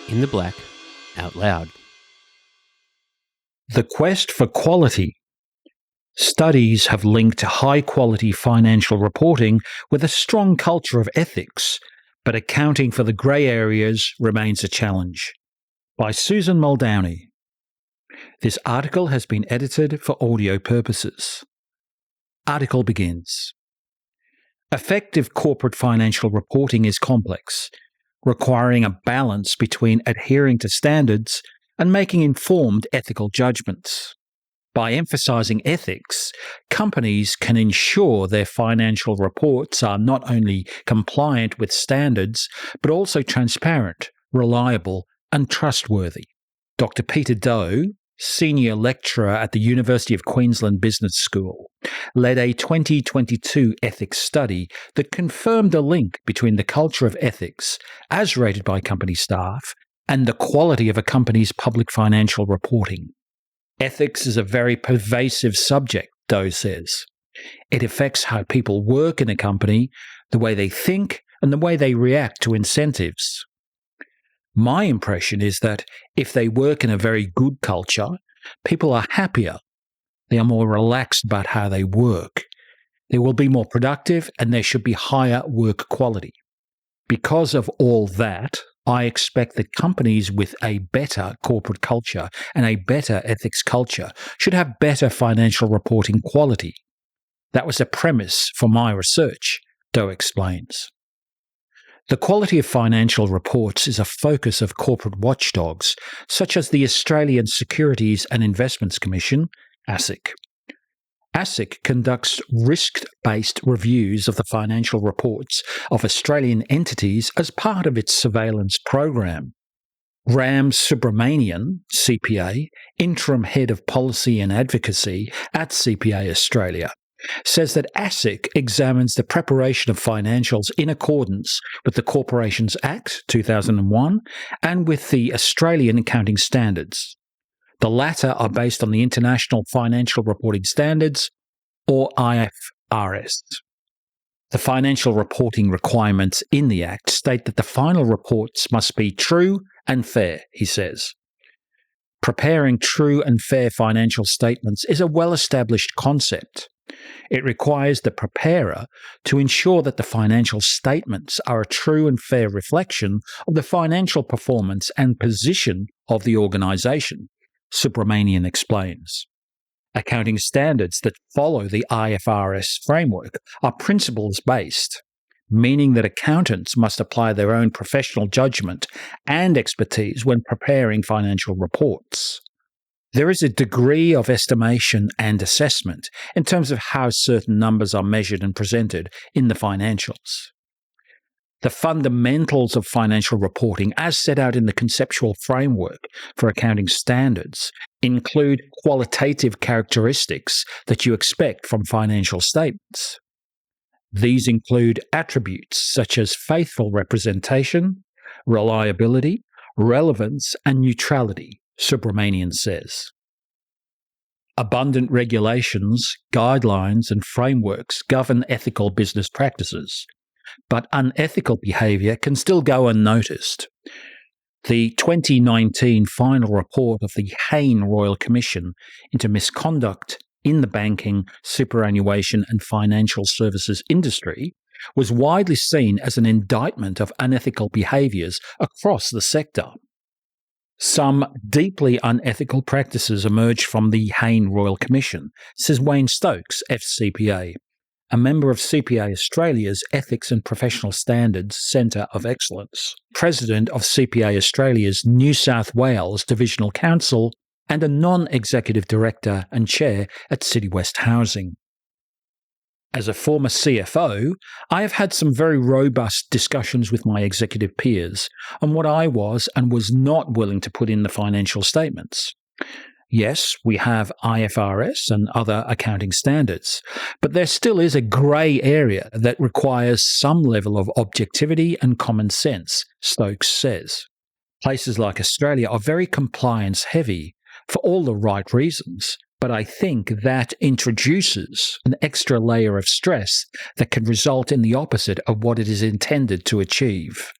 In the Black Out Loud. The quest for quality. Studies have linked high-quality financial reporting with a strong culture of ethics, but accounting for the grey areas remains a challenge. By Susan Muldowney. This article has been edited for audio purposes. Article begins. Effective corporate financial reporting is complex, requiring a balance between adhering to standards and making informed ethical judgments. By emphasising ethics, companies can ensure their financial reports are not only compliant with standards, but also transparent, reliable, and trustworthy. Dr. Peter Doe, Senior Lecturer at the University of Queensland Business School, led a 2022 ethics study that confirmed a link between the culture of ethics, as rated by company staff, and the quality of a company's public financial reporting. Ethics is a very pervasive subject, Doe says. It affects how people work in a company, the way they think, and the way they react to incentives. My impression is that if they work in a very good culture, people are happier. They are more relaxed about how they work. They will be more productive, and there should be higher work quality. Because of all that, I expect that companies with a better corporate culture and a better ethics culture should have better financial reporting quality. That was a premise for my research, Doe explains. The quality of financial reports is a focus of corporate watchdogs, such as the Australian Securities and Investments Commission, ASIC. ASIC conducts risk-based reviews of the financial reports of Australian entities as part of its surveillance program. Ram Subramanian, CPA, Interim Head of Policy and Advocacy at CPA Australia, says that ASIC examines the preparation of financials in accordance with the Corporations Act 2001 and with the Australian Accounting Standards. The latter are based on the International Financial Reporting Standards, or IFRS. The financial reporting requirements in the Act state that the final reports must be true and fair, he says. Preparing true and fair financial statements is a well-established concept. It requires the preparer to ensure that the financial statements are a true and fair reflection of the financial performance and position of the organisation, Subramanian explains. Accounting standards that follow the IFRS framework are principles-based, meaning that accountants must apply their own professional judgment and expertise when preparing financial reports. There is a degree of estimation and assessment in terms of how certain numbers are measured and presented in the financials. The fundamentals of financial reporting, as set out in the conceptual framework for accounting standards, include qualitative characteristics that you expect from financial statements. These include attributes such as faithful representation, reliability, relevance, and neutrality, Subramanian says. Abundant regulations, guidelines, and frameworks govern ethical business practices, but unethical behaviour can still go unnoticed. The 2019 final report of the Hayne Royal Commission into misconduct in the banking, superannuation and financial services industry was widely seen as an indictment of unethical behaviours across the sector. Some deeply unethical practices emerged from the Hayne Royal Commission, says Wayne Stokes, FCPA, a member of CPA Australia's Ethics and Professional Standards Centre of Excellence, president of CPA Australia's New South Wales Divisional Council, and a non-executive director and chair at City West Housing. As a former CFO, I have had some very robust discussions with my executive peers on what I was and was not willing to put in the financial statements. Yes, we have IFRS and other accounting standards, but there still is a grey area that requires some level of objectivity and common sense, Stokes says. Places like Australia are very compliance-heavy for all the right reasons, but I think that introduces an extra layer of stress that can result in the opposite of what it is intended to achieve.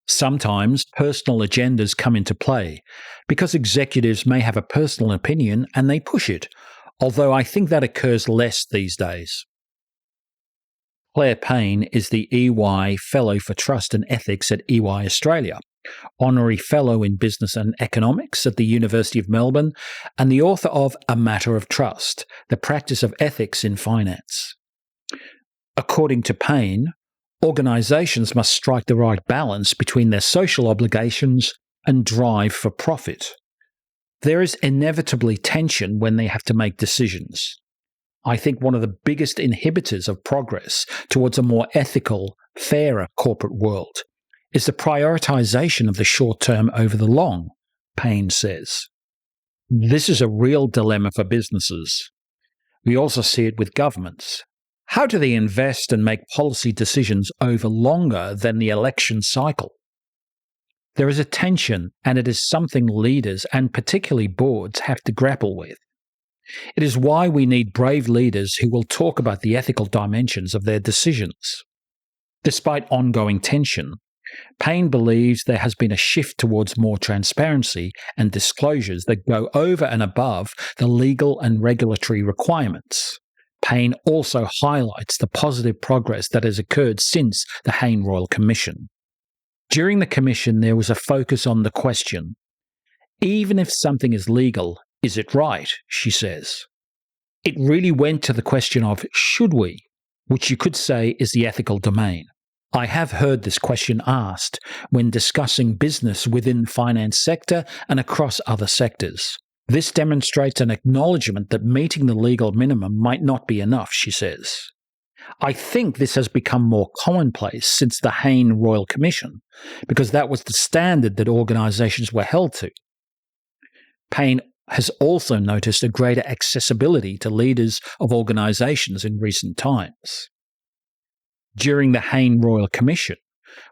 Sometimes personal agendas come into play because executives may have a personal opinion and they push it, although I think that occurs less these days. Claire Payne is the EY Fellow for Trust and Ethics at EY Australia, Honorary Fellow in Business and Economics at the University of Melbourne, and the author of A Matter of Trust, The Practice of Ethics in Finance. According to Payne, organisations must strike the right balance between their social obligations and drive for profit. There is inevitably tension when they have to make decisions. I think one of the biggest inhibitors of progress towards a more ethical, fairer corporate world is the prioritisation of the short term over the long, Payne says. This is a real dilemma for businesses. We also see it with governments. How do they invest and make policy decisions over longer than the election cycle? There is a tension, and it is something leaders and particularly boards have to grapple with. It is why we need brave leaders who will talk about the ethical dimensions of their decisions. Despite ongoing tension, Payne believes there has been a shift towards more transparency and disclosures that go over and above the legal and regulatory requirements. Payne also highlights the positive progress that has occurred since the Hayne Royal Commission. During the commission, there was a focus on the question, even if something is legal, is it right, she says. It really went to the question of should we, which you could say is the ethical domain. I have heard this question asked when discussing business within the finance sector and across other sectors. This demonstrates an acknowledgement that meeting the legal minimum might not be enough, she says. I think this has become more commonplace since the Hayne Royal Commission, because that was the standard that organisations were held to. Payne has also noticed a greater accessibility to leaders of organisations in recent times. During the Hayne Royal Commission,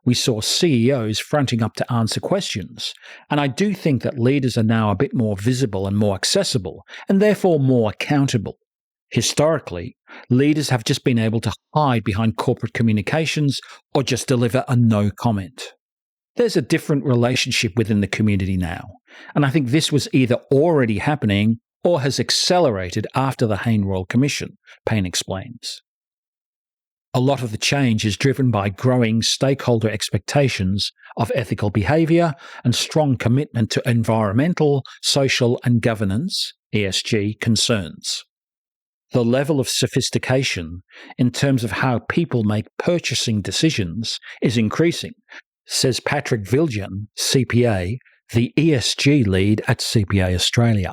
we saw CEOs fronting up to answer questions, and I do think that leaders are now a bit more visible and more accessible, and therefore more accountable. Historically, leaders have just been able to hide behind corporate communications or just deliver a no comment. There's a different relationship within the community now, and I think this was either already happening or has accelerated after the Hayne Royal Commission, Payne explains. A lot of the change is driven by growing stakeholder expectations of ethical behaviour and strong commitment to environmental, social and governance (ESG) concerns. The level of sophistication in terms of how people make purchasing decisions is increasing, says Patrick Viljan, CPA, the ESG lead at CPA Australia.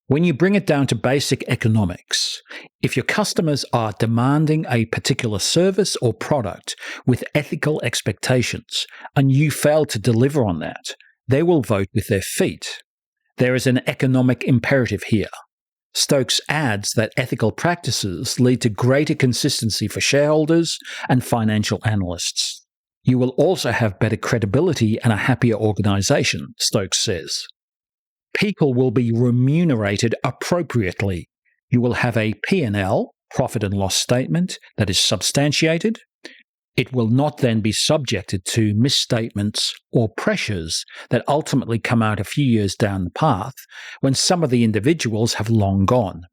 When you bring it down to basic economics, if your customers are demanding a particular service or product with ethical expectations and you fail to deliver on that, they will vote with their feet. There is an economic imperative here. Stokes adds that ethical practices lead to greater consistency for shareholders and financial analysts. You will also have better credibility and a happier organisation, Stokes says. People will be remunerated appropriately. You will have a P&L, profit and loss statement, that is substantiated. It will not then be subjected to misstatements or pressures that ultimately come out a few years down the path when some of the individuals have long gone.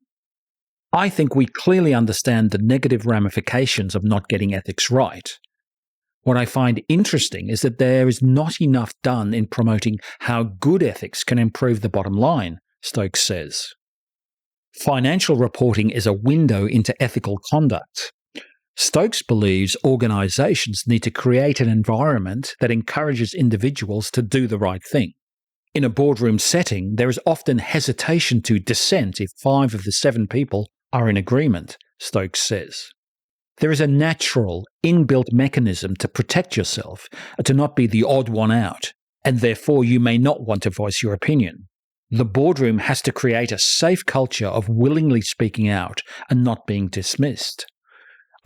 I think we clearly understand the negative ramifications of not getting ethics right. What I find interesting is that there is not enough done in promoting how good ethics can improve the bottom line, Stokes says. Financial reporting is a window into ethical conduct. Stokes believes organisations need to create an environment that encourages individuals to do the right thing. In a boardroom setting, there is often hesitation to dissent if 5 of the 7 people are in agreement, Stokes says. There is a natural, inbuilt mechanism to protect yourself, to not be the odd one out, and therefore you may not want to voice your opinion. The boardroom has to create a safe culture of willingly speaking out and not being dismissed.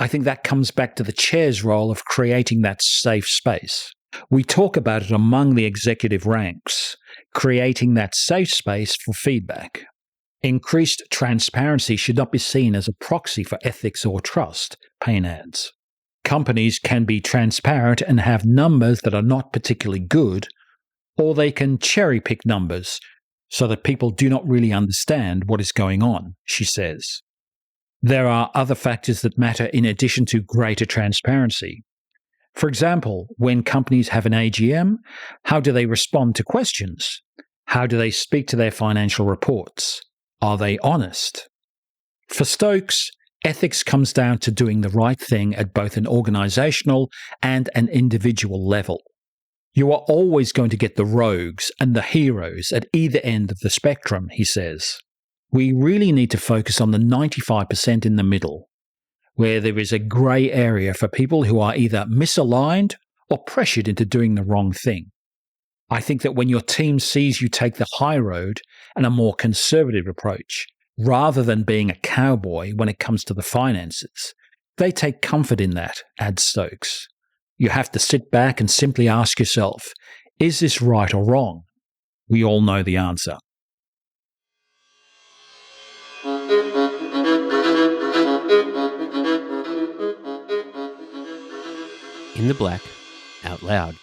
I think that comes back to the chair's role of creating that safe space. We talk about it among the executive ranks, creating that safe space for feedback. Increased transparency should not be seen as a proxy for ethics or trust, Payne adds. Companies can be transparent and have numbers that are not particularly good, or they can cherry-pick numbers so that people do not really understand what is going on, she says. There are other factors that matter in addition to greater transparency. For example, when companies have an AGM, how do they respond to questions? How do they speak to their financial reports? Are they honest? For Stokes, ethics comes down to doing the right thing at both an organisational and an individual level. You are always going to get the rogues and the heroes at either end of the spectrum, he says. We really need to focus on the 95% in the middle, where there is a grey area for people who are either misaligned or pressured into doing the wrong thing. I think that when your team sees you take the high road and a more conservative approach, rather than being a cowboy when it comes to the finances, they take comfort in that, adds Stokes. You have to sit back and simply ask yourself, is this right or wrong? We all know the answer. In the Black Out Loud.